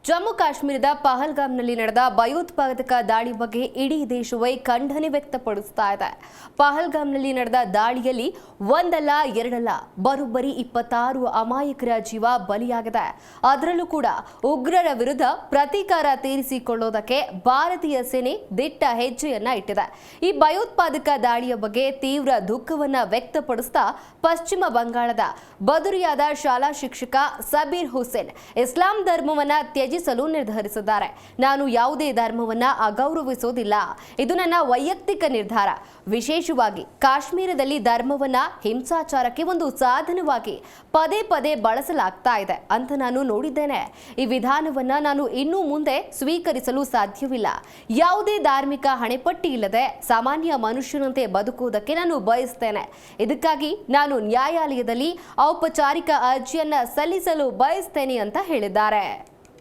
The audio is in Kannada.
ಜಮ್ಮು ಕಾಶ್ಮೀರದ ಪಹಲ್ಗಾಮ್ನಲ್ಲಿ ನಡೆದ ಭಯೋತ್ಪಾದಕ ದಾಳಿ ಬಗ್ಗೆ ಇಡೀ ದೇಶವೇ ಖಂಡನೆ ವ್ಯಕ್ತಪಡಿಸುತ್ತಾ ಇದೆ. ಪಹಲ್ಗಾಮ್ನಲ್ಲಿ ನಡೆದ ದಾಳಿಯಲ್ಲಿ ಒಂದಲ್ಲ ಎರಡಲ್ಲ ಬರೋಬ್ಬರಿ 26 ಅಮಾಯಕರ ಜೀವ ಬಲಿಯಾಗಿದೆ. ಅದರಲ್ಲೂ ಕೂಡ ಉಗ್ರರ ವಿರುದ್ಧ ಪ್ರತೀಕಾರ ತೀರಿಸಿಕೊಳ್ಳೋದಕ್ಕೆ ಭಾರತೀಯ ಸೇನೆ ದಿಟ್ಟ ಹೆಜ್ಜೆಯನ್ನ ಇಟ್ಟಿದೆ. ಈ ಭಯೋತ್ಪಾದಕ ದಾಳಿಯ ಬಗ್ಗೆ ತೀವ್ರ ದುಃಖವನ್ನ ವ್ಯಕ್ತಪಡಿಸುತ್ತಾ ಪಶ್ಚಿಮ ಬಂಗಾಳದ ಬದುರಿಯಾದ ಶಾಲಾ ಶಿಕ್ಷಕ ಸಬೀರ್ ಹುಸೇನ್ ಇಸ್ಲಾಂ ಧರ್ಮವನ್ನ ತ್ಯಜಿಸಲು ನಿರ್ಧರಿಸಿದ್ದಾರೆ. ನಾನು ಯಾವುದೇ ಧರ್ಮವನ್ನ ಅಗೌರವಿಸುವುದಿಲ್ಲ, ಇದು ನನ್ನ ವೈಯಕ್ತಿಕ ನಿರ್ಧಾರ. ವಿಶೇಷವಾಗಿ ಕಾಶ್ಮೀರದಲ್ಲಿ ಧರ್ಮವನ್ನ ಹಿಂಸಾಚಾರಕ್ಕೆ ಒಂದು ಸಾಧನವಾಗಿ ಪದೇ ಪದೇ ಬಳಸಲಾಗ್ತಾ ಇದೆ ಅಂತ ನಾನು ನೋಡಿದ್ದೇನೆ. ಈ ವಿಧಾನವನ್ನ ನಾನು ಇನ್ನು ಮುಂದೆ ಸ್ವೀಕರಿಸಲು ಸಾಧ್ಯವಿಲ್ಲ. ಯಾವುದೇ ಧಾರ್ಮಿಕ ಹಣೆಪಟ್ಟಿ ಇಲ್ಲದೆ ಸಾಮಾನ್ಯ ಮನುಷ್ಯನಂತೆ ಬದುಕುವುದಕ್ಕೆ ನಾನು ಬಯಸ್ತೇನೆ. ಇದಕ್ಕಾಗಿ ನಾನು ನ್ಯಾಯಾಲಯದಲ್ಲಿ ಔಪಚಾರಿಕ ಅರ್ಜಿಯನ್ನ ಸಲ್ಲಿಸಲು ಬಯಸ್ತೇನೆ ಅಂತ ಹೇಳಿದ್ದಾರೆ.